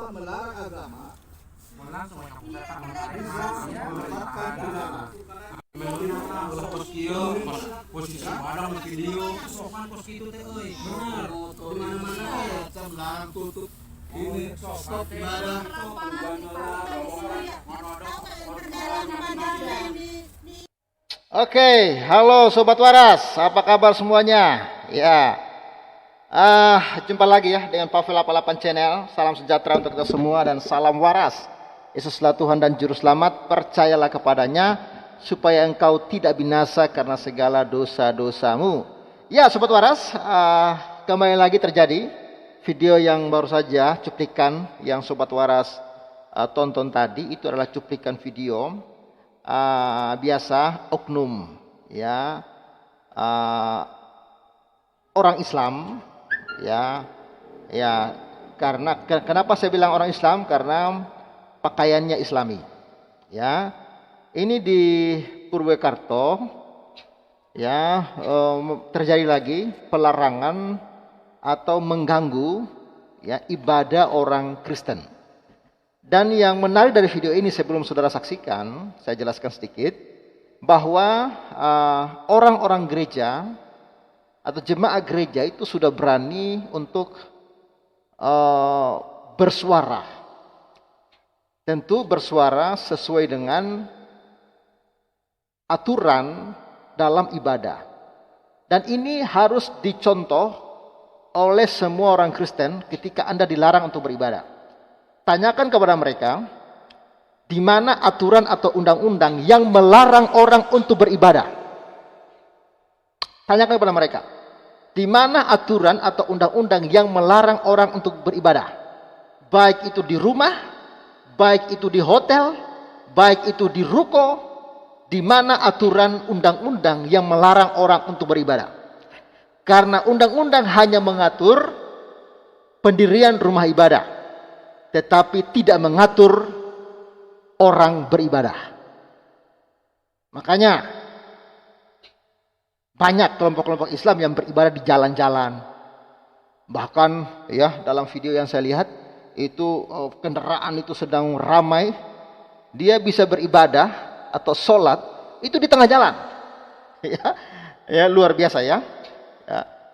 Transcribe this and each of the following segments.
melarang agama, langsung posisi padang video sopan kos gitu teh euy bener di mana-mana larang tutup ini stop ibadah. Oke, halo Sobat Waras, apa kabar semuanya? Ya, jumpa lagi ya dengan Pavel 88 Channel. Salam sejahtera untuk kita semua dan salam waras. Yesuslah Tuhan dan Juru Selamat, percayalah kepadanya supaya engkau tidak binasa karena segala dosa-dosamu. Ya Sobat Waras, kembali lagi terjadi video yang baru saja, cuplikan yang Sobat Waras tonton tadi, itu adalah cuplikan video biasa oknum ya, orang Islam ya karena kenapa saya bilang orang Islam, karena pakaiannya Islami ya. Ini di Purwokerto ya, terjadi lagi pelarangan atau mengganggu ya ibadah orang Kristen. Dan yang menarik dari video ini, sebelum saudara saksikan, saya jelaskan sedikit bahwa orang-orang gereja atau jemaat gereja itu sudah berani untuk bersuara. Tentu bersuara sesuai dengan aturan dalam ibadah. Dan ini harus dicontoh oleh semua orang Kristen ketika Anda dilarang untuk beribadah. Tanyakan kepada mereka, di mana aturan atau undang-undang yang melarang orang untuk beribadah? Tanyakan kepada mereka, di mana aturan atau undang-undang yang melarang orang untuk beribadah? Baik itu di rumah, baik itu di hotel, baik itu di ruko, di mana aturan undang-undang yang melarang orang untuk beribadah? Karena undang-undang hanya mengatur pendirian rumah ibadah, tetapi tidak mengatur orang beribadah. Makanya banyak kelompok-kelompok Islam yang beribadah di jalan-jalan. Bahkan ya, dalam video yang saya lihat itu kendaraan itu sedang ramai, dia bisa beribadah atau sholat itu di tengah jalan. Ya, luar biasa ya.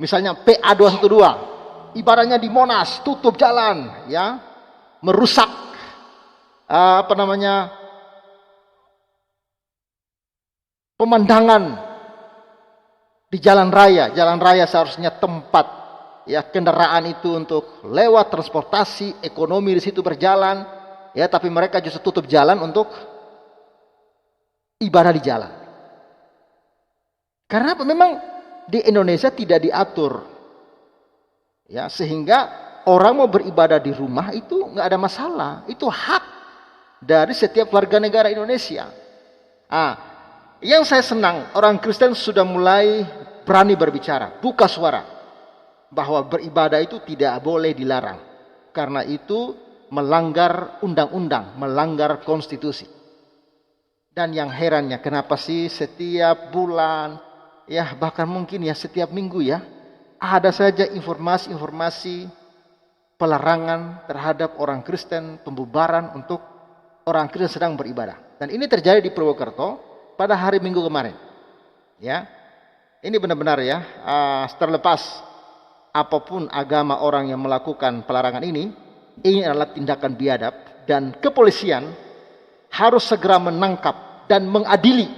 Misalnya PA 212, ibaratnya di Monas, tutup jalan ya, merusak pemandangan di jalan raya. Jalan raya seharusnya tempat ya kendaraan itu untuk lewat transportasi ekonomi di situ berjalan ya, tapi mereka justru tutup jalan untuk ibadah di jalan. Karena apa? Memang di Indonesia tidak diatur ya, sehingga orang mau beribadah di rumah itu nggak ada masalah. Itu hak dari setiap warga negara Indonesia. Yang saya senang, orang Kristen sudah mulai berani berbicara, buka suara, bahwa beribadah itu tidak boleh dilarang. Karena itu melanggar undang-undang, melanggar konstitusi. Dan yang herannya, kenapa sih setiap bulan, ya bahkan mungkin ya setiap minggu ya, ada saja informasi-informasi pelarangan terhadap orang Kristen, pembubaran untuk orang Kristen sedang beribadah. Dan ini terjadi di Purwokerto pada hari Minggu kemarin. Ya, ini benar-benar ya, terlepas apapun agama orang yang melakukan pelarangan ini adalah tindakan biadab dan kepolisian harus segera menangkap dan mengadili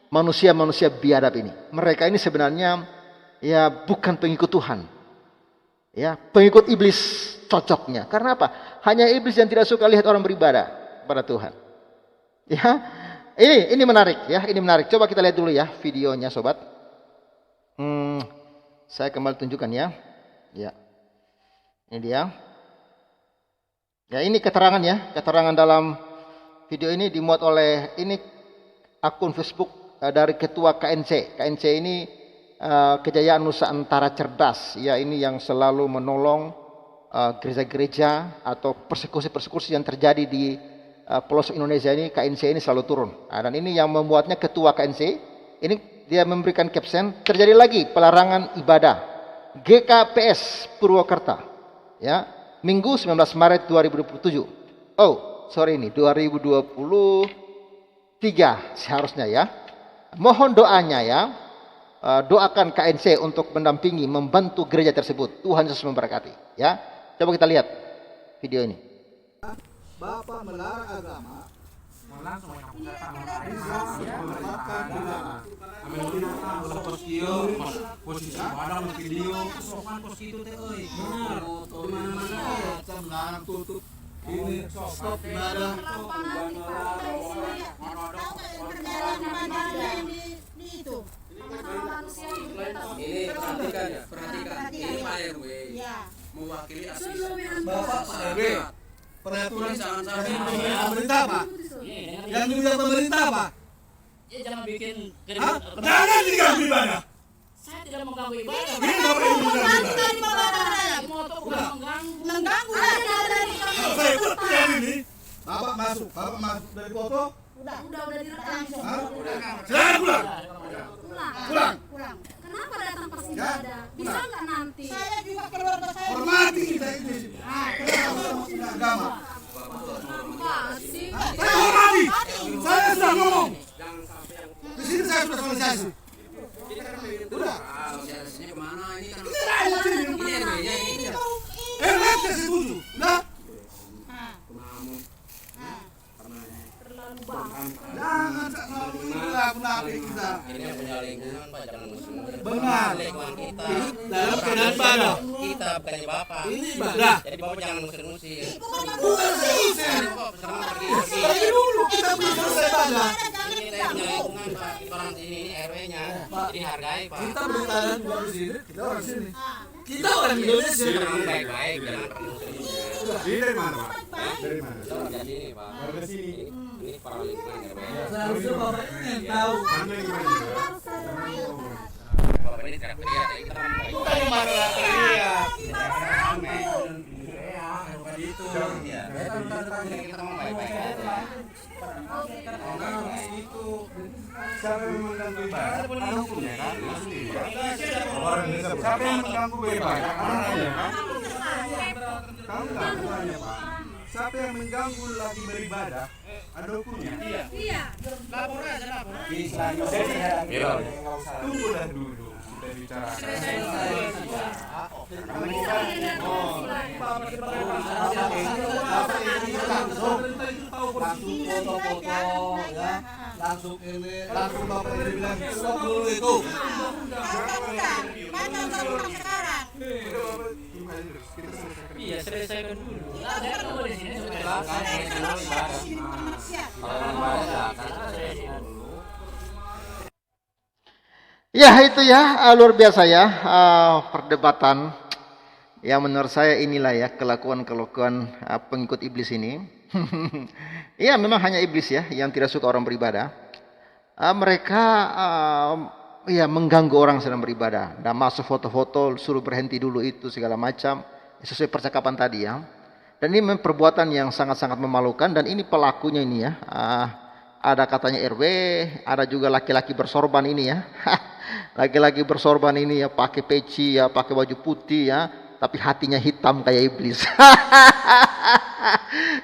manusia-manusia biadab ini. Mereka ini sebenarnya ya bukan pengikut Tuhan. Ya, pengikut iblis cocoknya. Karena apa? Hanya iblis yang tidak suka lihat orang beribadah pada Tuhan. Ya, ini menarik ya, ini menarik. Coba kita lihat dulu ya videonya, sobat. Saya kembali tunjukkan ya. Ya, ini dia. Ya, ini keterangan ya, keterangan dalam video ini dimuat oleh ini akun Facebook dari ketua KNC. KNC ini Kejayaan Nusantara Cerdas ya, ini yang selalu menolong gereja-gereja atau persekusi-persekusi yang terjadi di pelosok Indonesia ini. KNC ini selalu turun. Dan ini yang membuatnya ketua KNC. Ini dia memberikan caption, terjadi lagi pelarangan ibadah GKPS Purwokerto ya. Minggu 19 Maret 2027. Oh, sorry ini 2023 seharusnya ya. Mohon doanya ya. Doakan KNC untuk mendampingi, membantu gereja tersebut. Tuhan Yesus memberkati. Ya, coba kita lihat video ini. Bapak melarang agama langsung posisi padang video sopan kos itu teh euy benar di mana-mana kita melarang tutup ini stop ibadah. Ini perhatikan ya, perhatikan. Ini Pak RW mewakili asisten. Bapak Pak RW, peraturan Jangan sampai pemerintah apa? Yang dibilang pemerintah apa? Ya jangan bikin Hah? keributan. Jangan diganggu ibadah. Saya tidak mengganggu ibadah. Ini nggak boleh diganggu ibadah. Motor udah mengganggu. Saya ikut yang ini. Bapak masuk dari foto. Udah direkam. Hah? Silakan pulang. Pulang. Kenapa datang pas ibadah? Bisa nggak nanti? Saya juga keluarga saya. Hormati kita ini. Agama. Masih. Saya hormati. Saya sudah ngomong. Di sini saya sudah sosialisasi. Udah. sosialisasinya kemana ini kan? Ini Ini RW-nya ini. RW saya setuju. Udah. Jangan menafik kita. Ini punya lingkungan Pak, jangan musuh. Benar. Lingkungan kita. Dalam keadaan ibadah. Kita bukannya Bapak. Ini ibadah. Jadi Bapak jangan musir-musir. Bukan selesai. Kok senang pergi. Pergi dulu kita belum selesai ibadah. Ini kita punya lingkungan Pak. Kita orang sini ini RW-nya. Jadi hargai Pak. Kita bertahan juga di sini. Kita orang sini. Kita orang Indonesia. Jangan baik-baik, jangan pergi musir-musir. Ini dari mana, Pak? Dari mana? Jadi ini Pak. Dari sini. Ini para lingkungan RW. Seharusnya Bapak ini yang tahu. Bapak ini teriak-teriak. Kita baik. Bukan marah teriak. Itu. Ya. Kita mau baik-baik aja. Siapa yang mengganggu ibadah? Ada hukumnya kan? Orang Indonesia. Siapa yang mengganggu ibadah? Orangnya kan? Kamu nggak tanya Pak. Siapa yang mengganggu lagi beribadah? Ada hukumnya. Iya. Lapor aja lapor. Iya. Tunggulah dulu. Kita bicara. Langsung foto-foto ya. Langsung ini, langsung Bapak ini bilang stop dulu itu. Iya, selesaikan dulu. Saya kan mau di sini supaya Ya itu ya, luar biasa ya, perdebatan yang menurut saya inilah ya kelakuan-kelakuan pengikut iblis ini. Iya memang hanya iblis ya yang tidak suka orang beribadah. Mereka ya mengganggu orang sedang beribadah. Dan masuk foto-foto, suruh berhenti dulu itu segala macam, sesuai percakapan tadi ya. Dan ini memang perbuatan yang sangat-sangat memalukan dan ini pelakunya ini ya. Ada katanya RW, ada juga laki-laki bersorban ini ya. Laki-laki bersorban ini ya pakai peci ya, pakai baju putih ya, tapi hatinya hitam kayak iblis.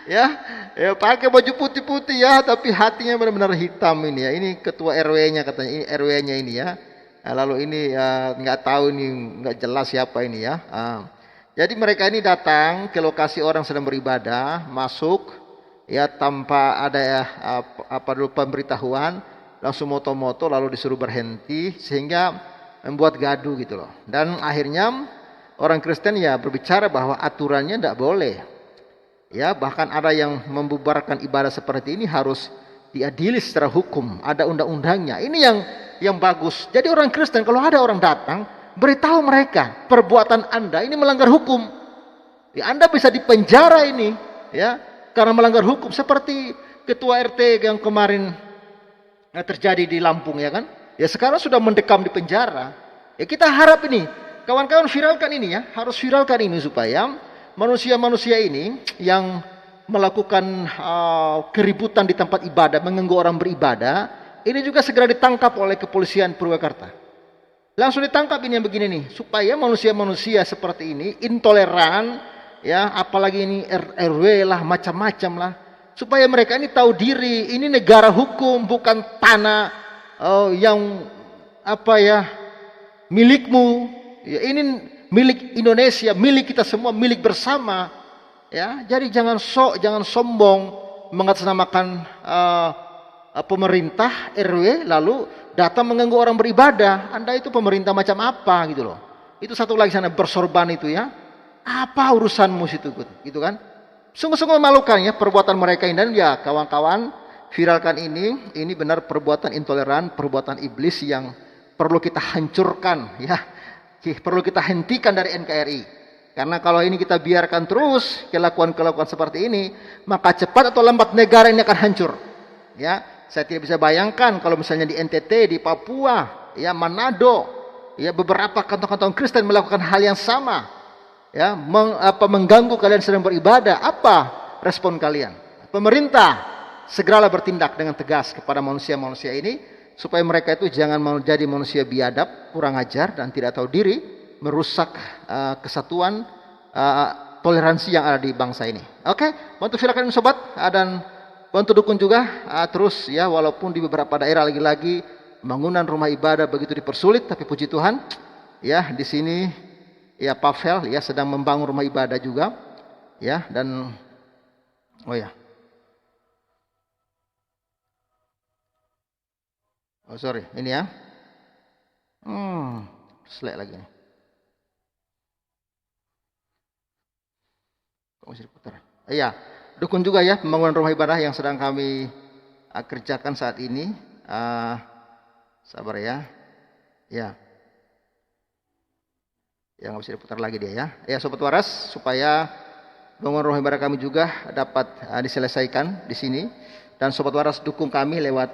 ya pakai baju putih-putih ya, tapi hatinya benar-benar hitam ini ya. Ini ketua RW-nya katanya, ini RW-nya ini ya. Lalu ini nggak tahu ini, nggak jelas siapa ini ya. Jadi mereka ini datang ke lokasi orang sedang beribadah, masuk ya tanpa ada ya, apa dulu pemberitahuan, langsung moto-moto lalu disuruh berhenti sehingga membuat gaduh gitu loh. Dan akhirnya orang Kristen ya berbicara bahwa aturannya tidak boleh. Ya, bahkan ada yang membubarkan ibadah seperti ini harus diadili secara hukum, ada undang-undangnya. Ini yang bagus. Jadi orang Kristen kalau ada orang datang, beritahu mereka perbuatan Anda ini melanggar hukum. Ya, Anda bisa dipenjara ini, ya, karena melanggar hukum seperti ketua RT yang kemarin terjadi di Lampung ya kan. Ya sekarang sudah mendekam di penjara. Ya kita harap ini kawan-kawan viralkan ini ya, harus viralkan ini supaya manusia-manusia ini yang melakukan keributan di tempat ibadah, mengganggu orang beribadah, ini juga segera ditangkap oleh kepolisian Purwakarta. Langsung ditangkap ini yang begini nih, supaya manusia-manusia seperti ini intoleran, ya apalagi ini RW lah, macam-macam lah, supaya mereka ini tahu diri, ini negara hukum, bukan tanah yang apa ya milikmu, ya ini milik Indonesia, milik kita semua, milik bersama, ya. Jadi jangan jangan sombong mengatasnamakan pemerintah RW lalu datang mengganggu orang beribadah. Anda itu pemerintah macam apa gitu loh. Itu satu lagi sana bersorban itu ya. Apa urusanmu situ gitu kan? Sungguh-sungguh memalukan ya perbuatan mereka ini. Dan ya kawan-kawan, viralkan ini benar perbuatan intoleran, perbuatan iblis yang perlu kita hancurkan ya. Perlu kita hentikan dari NKRI. Karena kalau ini kita biarkan terus kelakuan-kelakuan seperti ini, maka cepat atau lambat negara ini akan hancur. Ya, saya tidak bisa bayangkan kalau misalnya di NTT, di Papua, ya Manado, ya beberapa kantong-kantong Kristen melakukan hal yang sama. Ya, mengganggu kalian sedang beribadah. Apa respon kalian? Pemerintah segeralah bertindak dengan tegas kepada manusia-manusia ini supaya mereka itu jangan menjadi manusia biadab, kurang ajar dan tidak tahu diri, merusak kesatuan toleransi yang ada di bangsa ini. Oke, bantu silakan sobat dan bantu dukung juga terus ya, walaupun di beberapa daerah lagi-lagi bangunan rumah ibadah begitu dipersulit, tapi puji Tuhan ya di sini ya Pavel ya sedang membangun rumah ibadah juga ya. Dan oh ya, oh sorry ini ya, selek lagi nih. Kok masih diputar? Iya, dukung juga ya pembangunan rumah ibadah yang sedang kami kerjakan saat ini. Sabar ya, ya. Ya nggak bisa diputar lagi dia ya. Ya sobat waras, supaya bangunan rumah ibadah kami juga dapat diselesaikan di sini. Dan sobat waras dukung kami lewat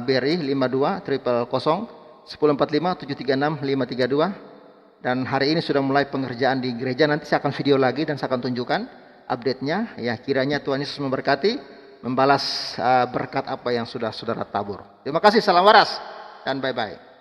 BRI 52 000 1045 736 532. Dan hari ini sudah mulai pengerjaan di gereja. Nanti saya akan video lagi dan saya akan tunjukkan update-nya. Ya kiranya Tuhan Yesus memberkati, membalas berkat apa yang sudah saudara tabur. Terima kasih, salam waras dan bye-bye.